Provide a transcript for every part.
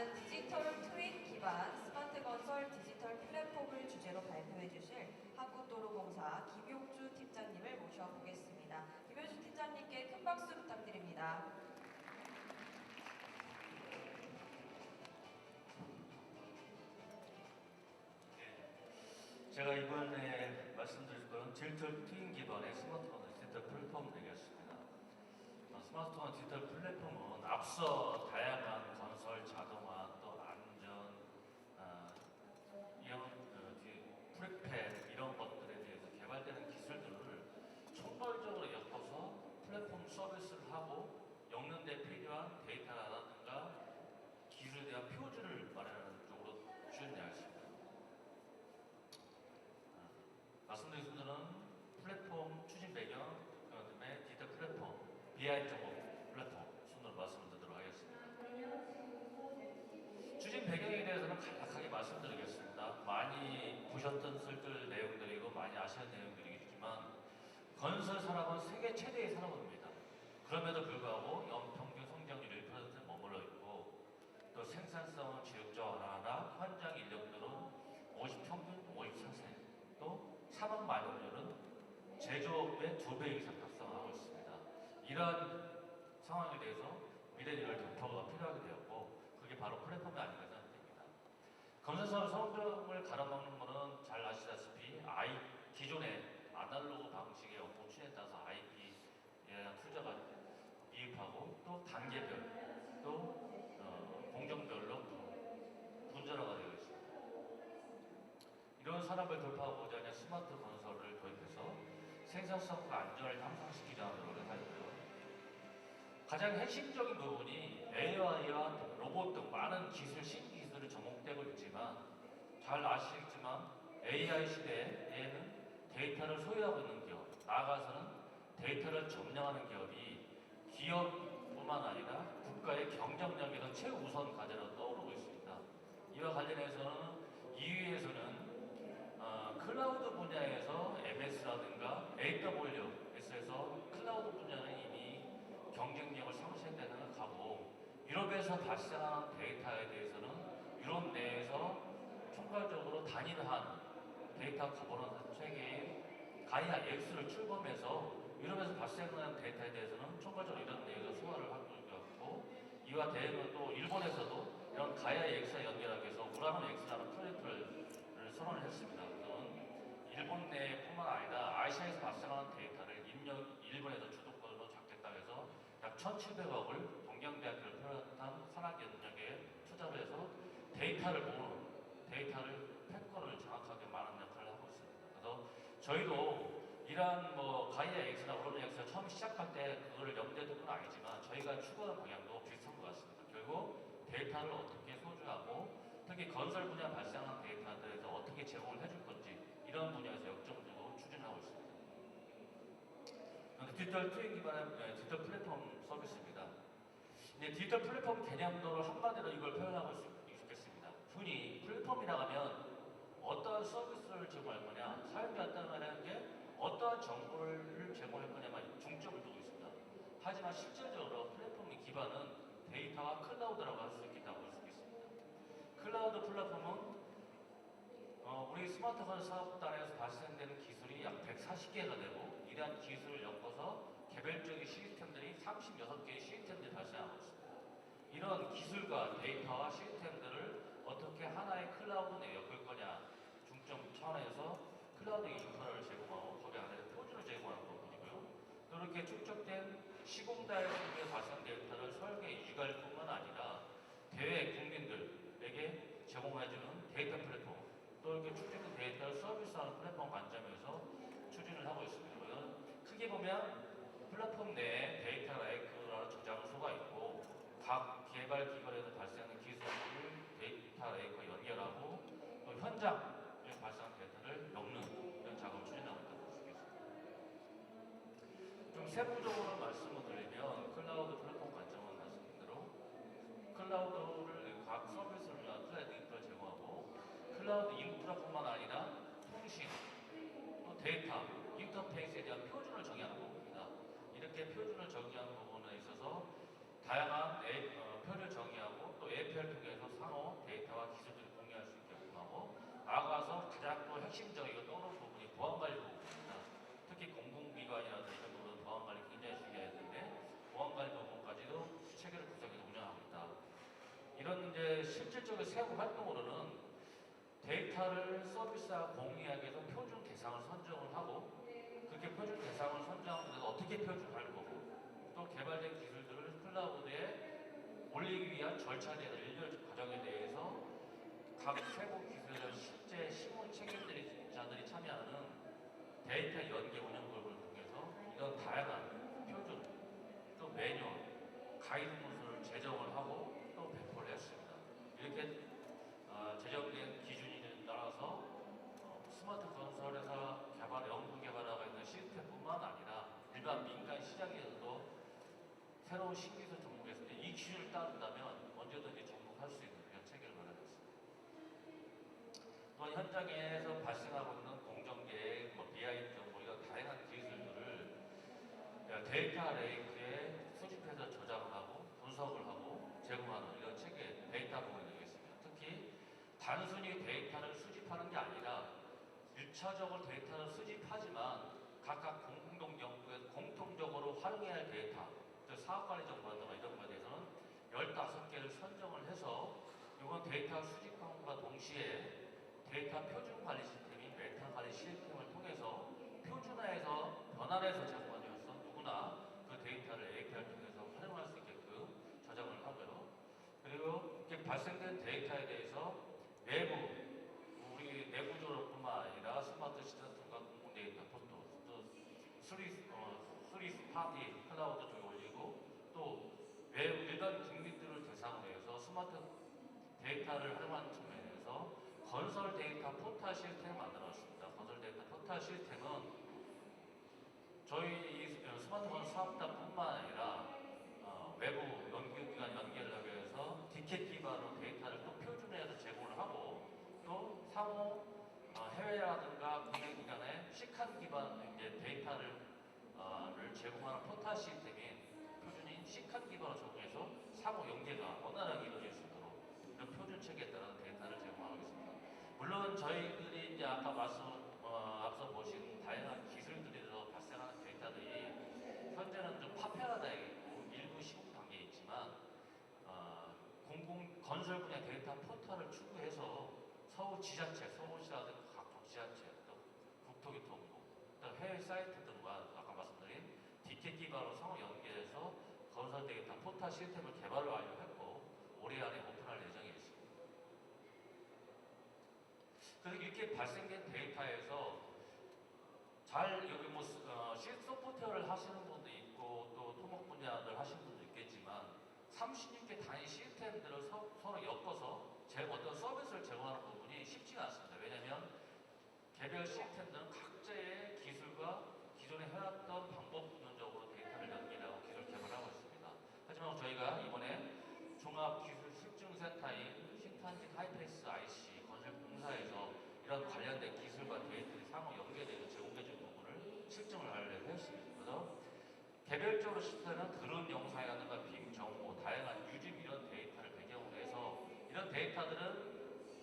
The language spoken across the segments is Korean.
디지털 트윈 기반 스마트 건설 디지털 플랫폼을 주제로 발표해 주실 한국도로공사 김용주 팀장님을 모셔보겠습니다. 김용주 팀장님께 큰 박수 부탁드립니다. 제가 이번에 말씀드릴 것은 디지털 트윈 기반의 스마트폰 디지털 플랫폼 되겠습니다. 스마트폰 디지털 플랫폼은 앞서 다양한 건설, 자동화, 또 안전, 이런 프리팹 이런 것들에 대해서 개발되는 기술들을 총괄적으로 엮어서 플랫폼 서비스를 하고 엮는 데 필요한 데이터라든가 기술에 대한 표준을 마련하는 쪽으로 추진되었습니다. 말씀드린 순서는 플랫폼 추진 배경, 그다음에 디지털 플랫폼, BI 쪽으로 플랫폼 순으로 말씀을 드리도록 하겠습니다. 추진 배경에 대해서는 간략하게 말씀드리겠습니다. 많이 보셨던 쓸 내용들이고 많이 아시는 내용들이겠지만 건설 산업은 세계 최대의 산업입니다. 그럼에도 불구하고 연평균 성장률 1%에 머물러 있고 또 생산성은 지역적으로 현장 인력들은 평균 54세, 또 산업 만족률은 제조업의 2배 이상 달성하고 있습니다. 이러한 상황에 대해서 미래를 격파가 필요하게 되었고 그게 바로 플랫폼이 아닌가 생각됩니다. 건설사업 성장을 가로막는 것은 잘 아시다시피 기존의 아날로그 방식의 업무 추진에 따라서 IP에 투자가 미흡하고 또 단계별 또 공정별로 분절화가 되어 있습니다. 이런 산업을 돌파하고자 하는 스마트 건설을 도입해서 생산성과 안전을 향상시키자는 노력을 하였고요. 가장 핵심적인 부분이 AI와 로봇 등 많은 신기술이 접목되고 있지만 잘 아시겠지만 AI 시대에는 데이터를 소유하고 있는 기업, 나아가서는 데이터를 점령하는 기업이 기업뿐만 아니라 국가의 경쟁력에서 최우선 과제로 떠오르고 있습니다. 이와 관련해서는 EU에서는 클라우드 분야에서 MS라든가 AWS에서 클라우드 분야는 이미 경쟁력을 상실했다고 생각하고 유럽에서 발생하는 데이터에 대해서는 유럽 내에서 총괄적으로 단일화한 데이터 가버넌스 체계의 가이아 X를 출범해서 유럽에서 발생하는 데이터에 대해서는 총괄적으로 이런 내에서 소화를 하고 있고 이와 대응은 또 일본에서도 이런 가이아 X와 연결하기 위해서 우라노 X라는 프로젝트를 선언을 했습니다. 우선 일본 내뿐만 아니라 아시아에서 발생하는 데이터를 일본에서 주도권으로 잡겠다고 해서 약 1,700억을 동경대학교를 비롯한 산학연력에 투자를 해서 데이터를 모으는 데이터를 패커를 정확하게 많은 역할을 하고 있습니다. 그래서 저희도 이러한 가이아 X나 우라노 X가 처음 시작할 때 그거를 염두에 둔 건 아니지만 저희가 추구하는 방향도 비슷한 것 같습니다. 결국 데이터를 어떻게 소주하고 특히 건설 분야 발생하는 데이터들에서 어떻게 제공을 해줄 건지 이런 분야에서 역점적으로 추진하고 있습니다. 디지털 트윈 기반의 디지털 플랫폼 서비스입니다. 디지털 플랫폼 개념도를 한마디로 이걸 표현하고 있겠습니다. 흔히 플랫폼이라고 하면 어떠한 서비스를 제공할 거냐, 사용자에 따른 게 어떠한 정보를 제공할 거냐만 중점을 두고 있습니다. 하지만 실질적으로 플랫폼의 기반은 데이터와 클라우드라고 할 수 있다고 할 수 있습니다. 클라우드 플랫폼은 우리 스마트폰 사업단에서 발생되는 기술이 약 140개가 되고 이러한 기술을 엮어서 개별적인 시스템들이 36개의 시스템들이 발생하고 있습니다. 이런 기술과 데이터와 시스템들을 어떻게 하나의 클라우드 내에 엮을 거냐 중점 차원에서 클라우드 인프라를 제공하고 거기 안에 표준을 제공하는 부분이고요. 또 이렇게 축적된 시공자에서 발생 데이터를 설계, 유지할 뿐만 아니라 대외 국민들에게 제공해주는 데이터 플랫폼 또 이렇게 축적된 데이터를 서비스하는 플랫폼 관점에서 추진을 하고 있습니다. 크게 보면 플랫폼 내에 데이터 레이크라는 저장소가 있고 각 개발 기관에서 발생하는 기술을 데이터 레이크와 연결하고 또 현장에 발생한 데이터를 엮는 이런 작업을 추진하고 있다고 볼 수 있겠습니다. 좀 세부적으로 말씀을 드리면 클라우드 플랫폼 관점은 말씀드린 대로 클라우드를 각 서비스를 위한 클라우드 인프라를 제공하고 클라우드 인프라뿐만 아니라 통신, 또 데이터, 인터페이스에 대한 표준을 정의하는 부분입니다. 이렇게 표준을 정의하는 부분에 있어서 다양한 표를 정의하고 또 API를 통해서 세부 활동으로는 데이터를 서비스와 공유하기 위해서 표준 대상을 선정을 하고 그렇게 표준 대상을 선정하면 어떻게 표준할 거고 또 개발된 기술들을 클라우드에 올리기 위한 절차에 대해서 일렬 과정에 대해서 각 세부 기술을 실제 실무 책임자들이 참여하는 데이터 연계 운영 그룹을 통해서 이런 다양한 표준 또 매뉴얼 가이드 문서를 제정을 하고 또 배포를 했습니다. 이렇게 제정된 기준에 따라서 스마트 건설회사 개발, 연구 개발하고 있는 시스템뿐만 아니라 일반 민간 시장에서도 새로운 신기술 종목에서 이 기준을 따른다면 언제든지 접목할 수 있는 그런 체계를 마련했습니다. 또한 현장에서 발생하고 있는 공정계획, BI 정보 이런 다양한 기술들을 데이터 레이크에 수집해서 저장을 하고 분석을 하고 제공하는 이런 체계 데이터 부분이 되겠습니다. 특히 단순히 데이터를 수집하는 게 아니라 1차적으로 데이터를 수집하지만 각각 공동 연구에 공통적으로 활용해야 할 데이터, 사업관리 정보라든가 이런 거에 대해서는 15개를 선정을 해서 이건 데이터 수집 광고와 동시에 데이터 표준 관리 시스템인 메타 관리 시스템을 통해서 표준화해서 변환해서 제공하면서 누구나 그 데이터를 API를 통해서 활용할 수 있게끔 저장을 하고요. 그리고 이렇게 발생된 데이터에 대해서 내부 우리 내부적으로뿐만 아니라 스마트 시스템과 공공 데이터 포토 또 수리 파티 클라우드 쪽에 올리고 또 외부 일반 국민들을 대상으로 해서 스마트 데이터를 활용하는 측면에서 건설 데이터 포탈 시스템을 만들었습니다. 건설 데이터 포탈 시스템은 저희 스마트 건설 사업단뿐만 아니라 외부 연구기관 연계를 하기 위해서 디켓 기반으로 데이터를 또 표준화해서 제공을 하고 또 상호 해외라든가 국내기관의 시칸 기반 데이터를 제공하는 포탈 시스템인 표준인 시칸 기반으로 적용해서 상호 연계가 원활하게 이루어질 수 있도록 이런 표준 체계에 따른 데이터를 제공하고 있습니다. 물론 저희들이 이제 아까 앞서 보신 다양한 기술들에서 발생하는 데이터들이 현재는 좀 파편화되어 있고 일부 시공 단계에 있지만 공공 건설 분야 데이터 포털을 추구해서 서울 지자체, 서울시라든가 각종 지자체, 또 국토교통부, 또 해외 사이트 등과 아까 말씀드린 디켓 기반으로 상호 연계해서 건설 데이터 포털 시스템을 개발 완료했고 올해 안에 오픈할 예정에 있습니다. 그래서 이렇게 발생된 데이터에서 잘 여기 소프트웨어를 하시는 분도 있고 또 토목 분야를 하시는 분도 있겠지만 36개 단위 시스템들을 서로 엮어서 어떤 서비스를 제공하는 부분이 쉽지가 않습니다. 왜냐하면 개별 시스템들은 각자의 기술과 기존에 해왔던 방법 부분적으로 데이터를 연결하고 기술 개발하고 있습니다. 하지만 저희가 이번에 종합기술실증센터인 신탄진 하이패스 IC 건설공사에서 이런 관련된 기술과 데이터를 상호 연계되는 제공해주는 부분을 실증을 하려고 했습니다. 그래서 개별적으로 시스템은 드론 영상이라든가 빔 정보, 다양한 유집 이런 데이터를 배경으로 해서 이런 데이터들은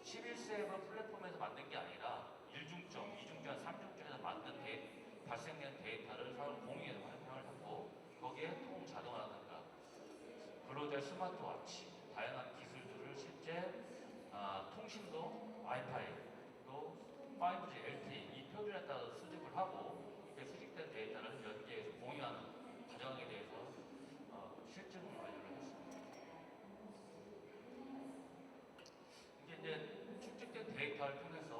11세부 플랫폼에서 만든 게 아니라 1중점, 2중점, 3중점에서 발생된 데이터를 서로 공유해서 활용을 하고 거기에 통 자동화라든가 근로자 스마트워치, 다양한 기술들을 실제 통신도 와이파이, 또 5G, LTE 이 표준에 따라 수집을 하고 이렇게 수집된 데이터를 연계해서 공유하는 과정에 대해서 실증을 완료를 했습니다. 이게 이제 축적된 데이터를 통해서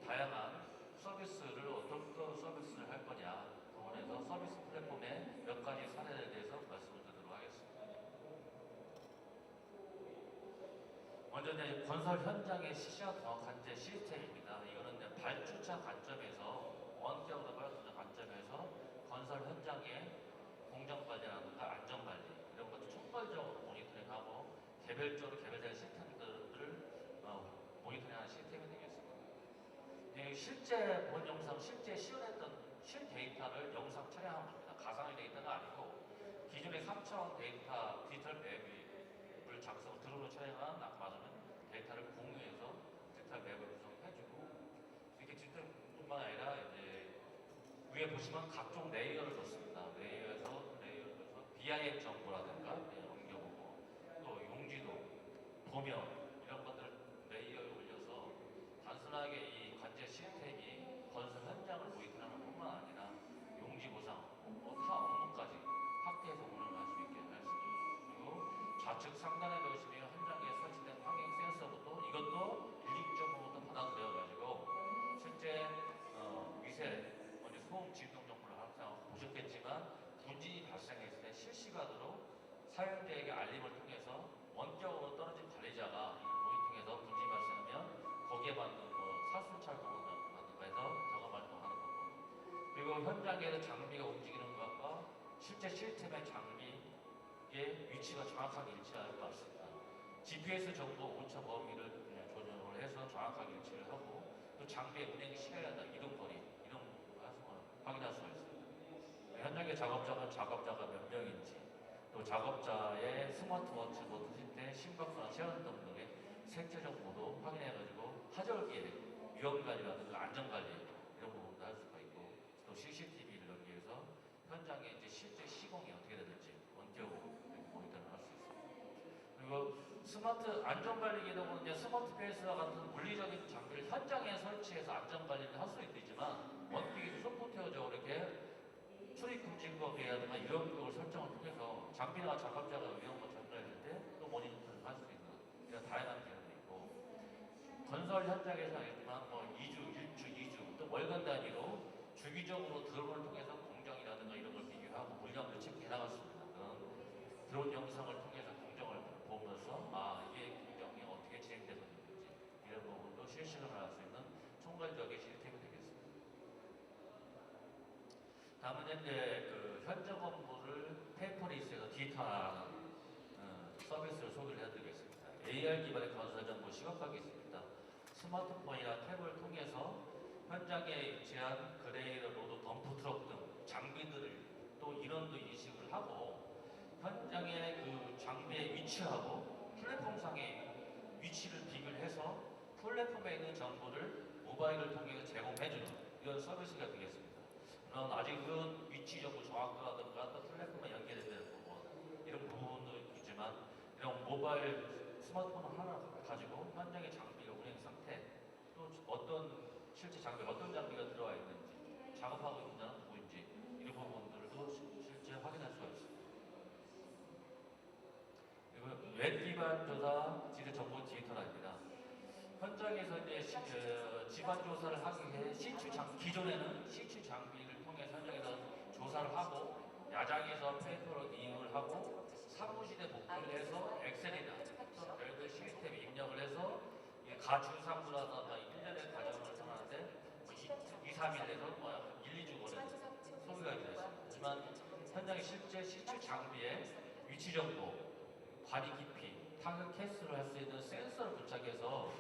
다양한 서비스를 어떤 서비스를 할 거냐 부분에서 서비스 플랫폼의 몇 가지 사례에 대해서 말씀을 드리도록 하겠습니다. 먼저 이제 건설 현장의 시시한 정확한제 시스템입니다. 이거는 이제 발주자 관점에서 원격으로 발주자 관점에서 건설 현장의 공정 관리라든가 안전 관리 이런 것도 촉발적으로 모니터링하고 개별적으로 개별된 시스템들을 모니터링하는 시스템이 되겠습니다. 실제 본 영상, 실제 시연했던 실 데이터를 영상 촬영한 겁니다. 가상의 데이터가 아니고 기존의 3차원 데이터 디지털 맵을 작성, 드론으로 촬영한 아까 말하는 데이터를 공유해서 디지털 맵을 구성해주고 이렇게 디지털뿐만 아니라 이제 위에 보시면 각종 레이어를 넣습니다. 레이어를 넣어서 BIM 정보라든가 옮겨보고 또 용지도, 도면 이런 것들을 좌측 상단에 보시면 현장에 설치된 환경 센서부터 이것도 일직적으로 받아들여가지고 실제 위세, 소음 진동 정보를 항상 보셨겠지만 분진이 발생했을 때 실시간으로 사용자에게 알림을 통해서 원격으로 떨어진 관리자가 이 모니터에서 분진이 발생하면 거기에 맞는 사수찰 부분을 해서 점검 활동하는 부분, 그리고 현장에서 장비가 움직이는 것과 실제 시스템의 장비의 위치가 정확하게 일치할 것 같습니다. GPS 정보 오차 범위를 조정을 해서 정확하게 일치를 하고 또 장비의 운행 시간이나 이동 거리 이런 부분을 확인할 수가 있습니다. 현장의 작업자가 몇 명인지, 또 작업자의 스마트워치 쓰실 때 심박수나 체온등 등의 생체 정보도 확인해가지고 하절기에 위험관리라든가 안전관리 이런 부분도 할 수가 있고, 또 CCTV를 연계해서 현장에 이제 실제 시공이 어떻게 되는지 원격으로 모니터를 할 수 있습니다. 그리고 스마트 안전관리 기능은 이제 스마트 페이스와 같은 물리적인 장비를 현장에 설치해서 안전관리를 할 수 있지만 원격이 소프트웨어적으로 이렇게 출입 금지구역이라든가 이런 쪽을 설정을 통해서 장비나 작업자가 위험을 전달할 때 또 모니터를 할 수 있는 이런 다양한 기능이 있고, 건설 현장에서 알겠지만 2주, 1주, 2주 또 월간 단위로 주기적으로 드론을 통해서 공정이라든가 이런 걸 비교하고 물량을 체크해 나갔습니다. 그런 드론 영상을 통해서 공정을 보면서 이게 공정이 어떻게 진행되는지 이런 부분도 실시간으로 할 수 있는 총괄적인 시스템이 되겠습니다. 다음은 이제 현장 업무를 페이퍼리스에서 디지털화하는 서비스를 소개를 해드리겠습니다. AR 기반의 건설 정보 시각화기 있습니다. 스마트폰이나 탭을 통해서 현장에 위치한 그레이더, 로드, 덤프 트럭 등 장비들을 또 인원도 인식을 하고 현장의 그 장비의 위치하고 플랫폼상의 위치를 비교를 해서 플랫폼에 있는 정보를 모바일을 통해서 제공해주는 이런 서비스가 되겠습니다. 물론 아직은 위치 정보 정확도라든가 또 플랫폼에 연결되는 부분 이런 부분도 있지만 이런 모바일 스마트폰 하나 가지고 현장의 장비의 운행 상태, 또 실제 장비 어떤 장비가 들어와 있는지, 작업하고 있는 자는 누구인지 이런 부분들도 실제 확인할 수가 있습니다. 그리고 웹 기반 조사 지도 정보 디지털화입니다. 현장에서 이제 지반 조사를 하기 위해 기존에는 시추 장비를 통해 현장에서 조사를 하고 야장에서 페이퍼를 이용을 하고 사무실에 복구를 해서 엑셀이나 별도 시스템에 입력을 해서 가주상부라든가 1년의 과정을 하는데 2, 3일에서 1, 2주 걸려서 소비가 되었습니다. 하지만 현장의 실제 시추 장비의 위치 정보, 관리 깊이, 타격 캐스를 할 수 있는 센서를 부착해서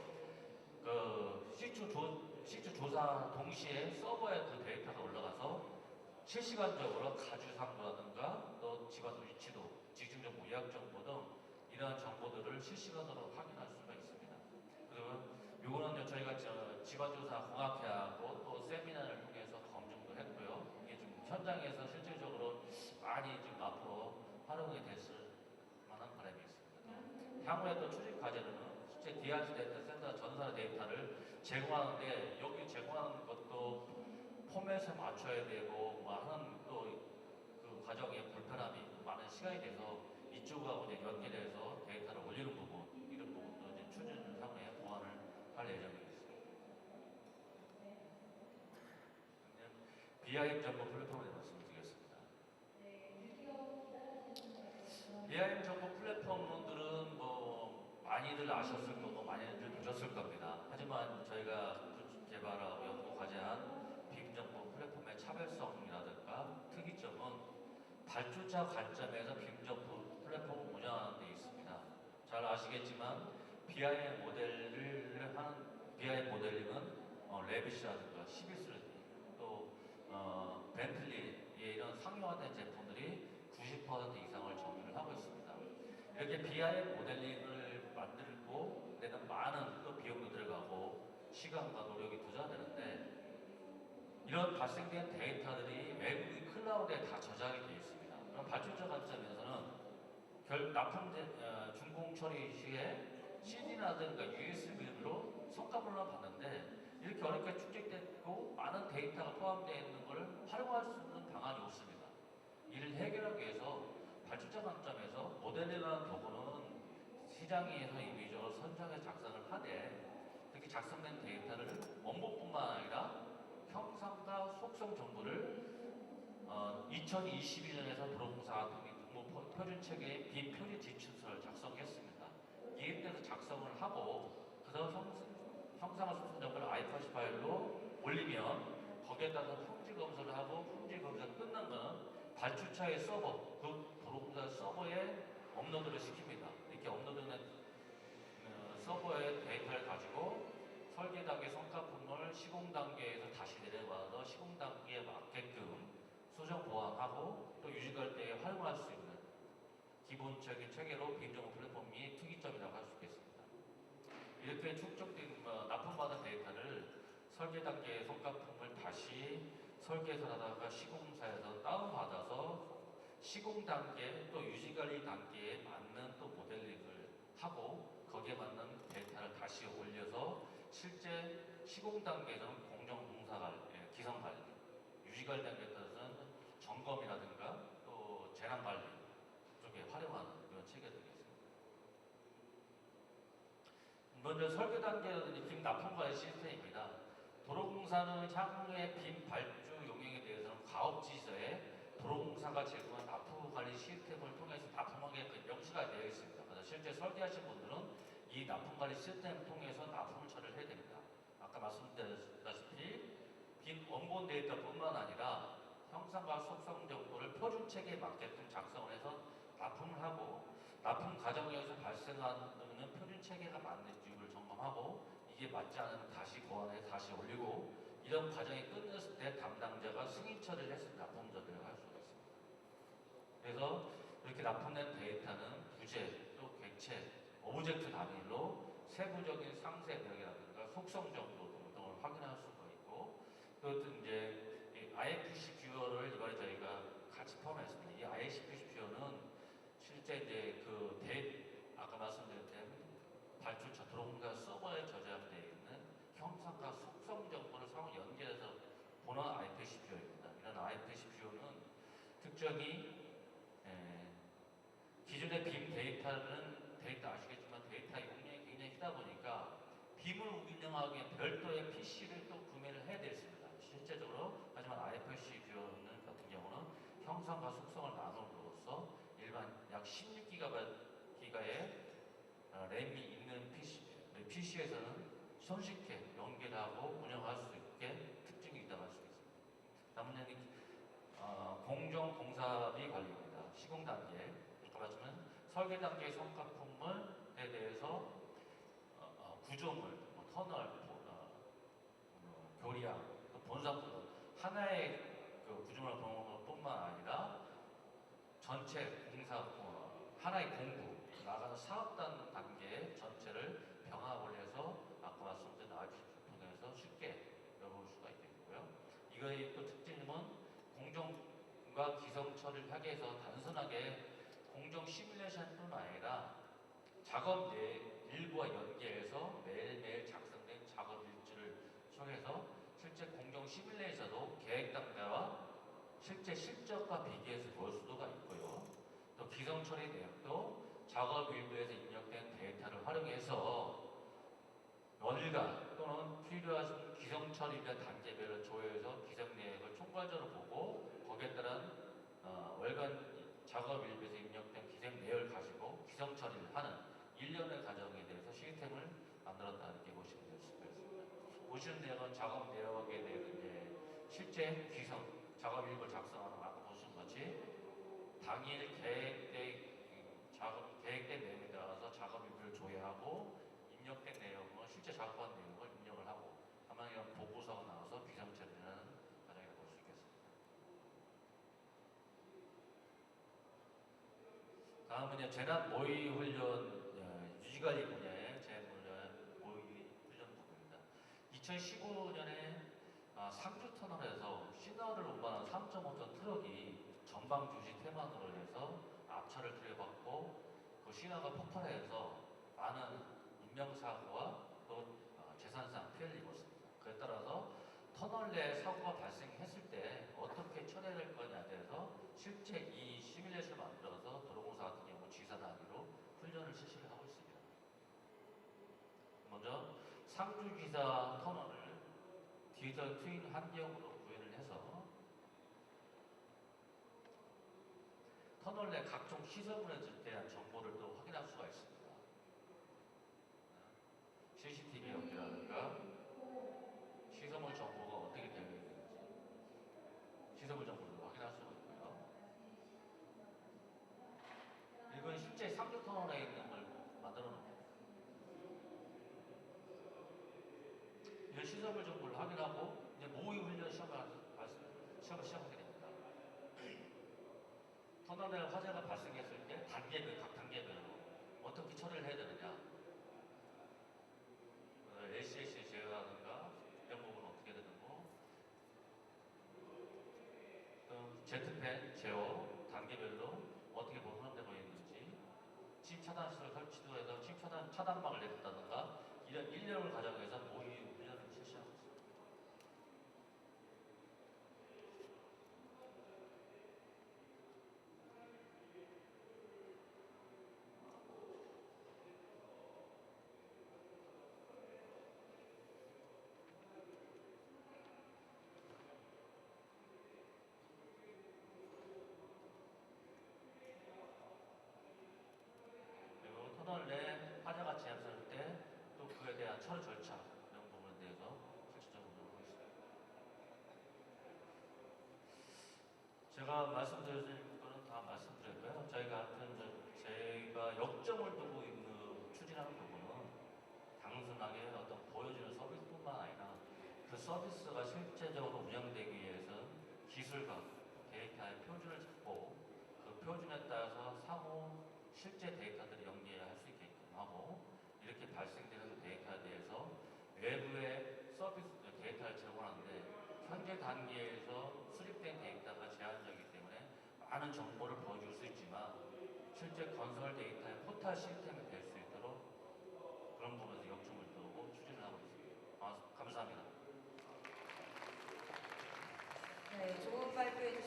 시추 조사 동시에 서버에 그 데이터가 올라가서 실시간적으로 가주상부라든가 또 집안 위치도, 지층정보, 예약정보 등 이러한 정보들을 실시간으로 확인할 수가 있습니다. 그리고 요거는 저희가 집안조사 공학회하고 또 세미나를 통해서 검증도 했고요. 이게 좀 현장에서 실질적으로 많이 좀 앞으로 활용이 됐을 만한 바람이 있습니다. 향후에 또 추진 과제로는 실제 DRC 데이터 센터 전산 데이터를 제공하는데 여기 제공하는 것도 포맷에 맞춰야 되고 하는 또 그 과정에 불편함이 많은 시간이 돼서 이쪽하고 이제 연계돼서 데이터를 올리는 부분 이런 부분도 이제 추진 향후에 보완을 할 예정이겠습니다. BIM 정보 플랫폼에 말씀드리겠습니다. BIM 정보 플랫폼들은 많이들 아셨을 거고 많이들 보셨을 겁니다. 하지만 저희가 개발하고 연구 과제한 BIM 정보 플랫폼의 차별성이라든가 특이점은 발주자 관점에서 BIM 정보 플랫폼을 운영하는 데 있습니다. 잘 아시겠지만 BIM 모델을 하는 BIM 모델링은 레빗이라든가 11쓰리 또 벤틀리 이런 상용화된 제품들이 90% 이상을 점유를 하고 있습니다. 이렇게 BIM 모델링을 만들고 내는 많은 또 비용도 들어가고 시간과 노력이 투자되는데 이런 발생된 데이터들이 외국의 클라우드에 다 저장이 되어 있습니다. 그럼 발주자 관점에서는 준공 처리 시에 CD라든가 USB로 성과물만 받는데 이렇게 어렵게 축적되고 많은 데이터가 포함되어 있는 것을 활용할 수 있는 방안이 없습니다. 이를 해결하기 위해서 발주자 관점에서 모델링하는 도구는 시장에서 이미적으로 선정해 작성을 하되 특히 작성된 데이터를 원본뿐만 아니라 형상과 속성 정보를 2022년에서 도로공사 표준체계의 비표리 지침서를 작성했습니다. 이에 대해서 작성을 하고 그래서 형상과 속성 정보를 i80 파일로 올리면 거기에 따라서 품질 검사를 하고 품질 검사가 끝난 거는 발주처의 서버, 그 도로공사 서버에 업로드를 시킵니다. 이렇게 업로드는 서버의 데이터를 가지고 설계 단계 성과품을 시공 단계에서 다시 내려와서 시공 단계에 맞게끔 수정 보완하고 또 유지할 때 활용할 수 있는 기본적인 체계로 비인정보 플랫폼이 특이점이라고 할 수 있겠습니다. 이렇게 축적된 납품받은 데이터를 설계 단계의 성과품을 다시 설계에서 하다가 시공사에서 다운받아서 시공 단계 또 유지관리 단계에 맞는 또 모델링을 하고 거기에 맞는 데이터를 다시 올려서 실제 시공 단계에서는 공정공사관리, 기성관리, 유지관리 단계에 따라서는 점검이라든가 또 재난관리 쪽에 활용하는 이런 체계들이겠습니다. 먼저 설계 단계라든지 빔 납품관리 시스템입니다. 도로공사는 향후의 빔 발주 용역에 대해서는 가업지시서에 도로공사가 제공한 납품관리 시스템을 통해서 납품하게끔 명시가 되어 있습니다. 그래서 실제 설계하신 분들은 이 납품관리 시스템을 통해서 납품을 처리를 해야 됩니다. 아까 말씀드렸다시피 빔 원본 데이터뿐만 아니라 형상과 속성 정보를 표준 체계에 맞게끔 작성을 해서 납품을 하고 납품 과정에서 발생하는 표준 체계가 맞는지를 점검하고 이게 맞지 않으면 다시 보완해서 다시 올리고 이런 과정이 끝났을 때 담당자가 승인 처리를 해서 납품 처리를 할 수가 있습니다. 그래서 이렇게 납품된 데이터는 부재 또 객체, 오브젝트 단위로 세부적인 상세 내역이라든가 속성 정보 등을 확인할 수가 있고 또 이제 IFC 뷰어를 이번에 저희가 같이 포함했습니다. 이 IFC 뷰어는 실제 이제 아까 말씀드린 발주처 도로공사 서버에 저장되어 있는 형상과 속성 정보를 상호 연결해서 보는 IPC 뷰어입니다. 이런 IPC 뷰어는 특정히 기존의 빔 데이터는 데이터 아시겠지만 데이터 용량이 굉장히 크다 보니까 빔을 운영하기 위해 별도의 PC를 또 구매를 해야 되겠습니다. 실제적으로 하지만 IPC 뷰어는 같은 경우는 형상과 속성을 나눔으로써 일반 약 16기가의 램이 있는 PC에서는 손쉽게 연결하고 운영할 수 있게 특징이 있다고 할 수 있습니다. 다음은 공정공사비 관리입니다. 시공 단계, 말씀은 설계 단계의 성과품에 대해서 구조물, 터널, 교리양, 본사품 하나의 구조물을 보는 것뿐만 아니라 전체 공사, 하나의 공구, 나가는 사업단 단계 전체를 병합을 해서 아까 말씀드린 IPC를 통해서 쉽게 열어볼 수가 있겠고요. 이거의 또 특징은 공정과 기성 처리를 하기 위해서 단순하게 공정 시뮬레이션뿐만 아니라 작업 내 일부와 연계해서 매일매일 작성된 작업 일지를 통해서 실제 공정 시뮬레이션도 계획 단계와 실제 실적과 비교해서 볼 수가 있고요. 또 기성 처리 내역도 작업 일부에서 입력된 데이터를 활용해서 월간 또는 필요하신 기성 처리별 단계별로 조회해서 기성 내역을 총괄적으로 보고 거기에 따른 월간 작업 일부에서 입력된 기성 내역을 가지고 기성 처리를 하는 일련의 과정에 대해서 시스템을 만들었다는 게 보시면 될 수가 있습니다. 보시는 내역은 작업 내역에 대해서 이제 실제 기성 작업 일부를 작성하는 아까 보신 것이 당일 계획된 내용에 따라서 작업 일부를 조회하고 입력된 내용은 실제 작업한 내용을 입력을 하고 다만 이런 보고서가 나와서 기성 처리를 하는 과정이라고 볼 수 있겠습니다. 다음은 재난 모의 훈련 유지관리 분야의 재난 모의 훈련 부분입니다. 2015년에 상주 터널에서 시너를 운반한 3.5톤 트럭이 전방 주시 태만으로 해서 앞차를 들이받고 그 시너가 폭발해서 많은 인명사고와 또 재산상 피해를 입었습니다. 그에 따라서 터널 내 사고가 발생했을 때 어떻게 처리할 거냐에 대해서 실제 이 시뮬레이션을 만들어서 도로공사 같은 경우 지사 단위로 훈련을 실시를 하고 있습니다. 상주지사 터널을 디지털 트윈 환경으로 구현을 해서 터널 내 각종 시설물에 대한 정보를 또 확인할 수가 있습니다. CCTV 연결이라든가 시설물 정보가 어떻게 되어 있는지 시설물 정보를 확인할 수가 있고요. 이건 실제 상주 터널에 있는 걸 만들어 놓은 겁니다. 이런 시설물 정보를 확인하고 이제 모의 훈련 시험을 시작하게 됩니다. 터널 내 화재가 발생했을 때 단계별, 각 단계별로 어떻게 처리를 해야 되느냐, LCC 제어라든가 이런 부분은 어떻게 되는 거, 제트팬 제어 단계별로 어떻게 보완되고 있는지, 침 차단 시설 설치도 해서 침 차단막을 내렸다든가 이런 1년을 가정해서 모의 훈련을 실시하고 있습니다. 그리고 터널 내 화재가 재발될 때 또 그에 대한 처리 절차 이런 부분에 대해서 실질적으로 하고 있습니다. 제가 말씀드릴 거는 다 말씀드렸고요. 저희가 역점을 두고 있는 추진하는 부분은 단순하게 어떤 보여주는 서비스뿐만 아니라 그 서비스가 실제적으로 운영되기 위해서 기술과 데이터의 표준을 잡고 그 표준에 따라서 상호 실제 데이터들을 연계할 수 있게끔 하고 이렇게 발생되는 데이터에 대해서 외부의 서비스 데이터를 제공하는데 현재 단계에서 수립된 데이터가 제한적이기 때문에 많은 정보를 보여줄 수 있지만 실제 건설 데이터의 포탈 시스템이 될 수 있도록 그런 부분에서 역점을 두고 추진을 하고 있습니다. 감사합니다. 네, 좋은 발표해 주신